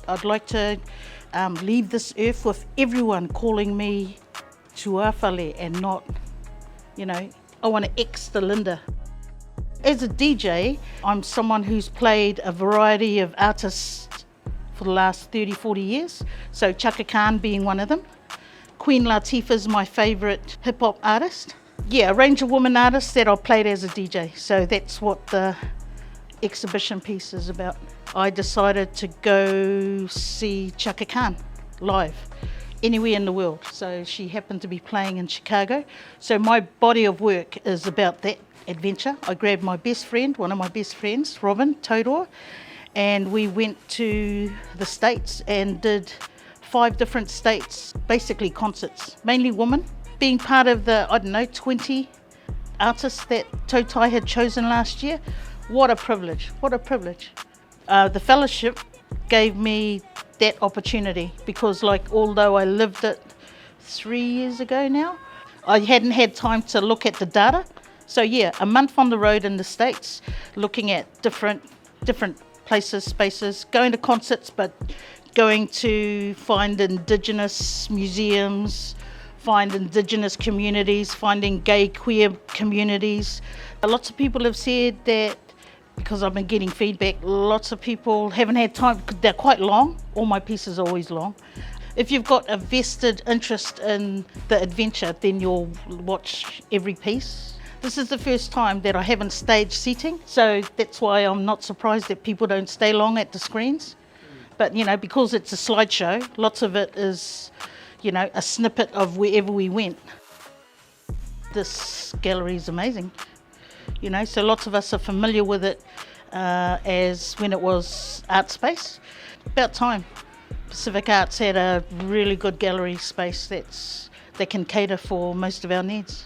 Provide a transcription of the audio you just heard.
I'd like to leave this earth with everyone calling me Tuāfale and not, I want to X the Linda. As a DJ, I'm someone who's played a variety of artists for the last 30, 40 years. So Chaka Khan being one of them. Queen Latifah's my favourite hip hop artist. Yeah, a range of women artists that I've played as a DJ. So that's what the exhibition piece is about. I decided to go see Chaka Khan live anywhere in the world. So she happened to be playing in Chicago. So my body of work is about that adventure. I grabbed my best friend, one of my best friends, Robin Tauroa, and we went to the States and did 5 different states, basically concerts, mainly women. Being part of the, 20 artists that Tautai had chosen last year, what a privilege, what a privilege. The fellowship gave me that opportunity because although I lived it 3 years ago now, I hadn't had time to look at the data. So yeah, a month on the road in the States, looking at different places, spaces, going to concerts, but going to find indigenous museums, find indigenous communities, finding gay, queer communities. Lots of people have said that, because I've been getting feedback, lots of people haven't had time, they're quite long, all my pieces are always long. If you've got a vested interest in the adventure, then you'll watch every piece. This is the first time that I haven't staged seating, so that's why I'm not surprised that people don't stay long at the screens. But, because it's a slideshow, lots of it is, a snippet of wherever we went. This gallery is amazing, so lots of us are familiar with it as when it was art space. About time. Pacific Arts had a really good gallery space that can cater for most of our needs.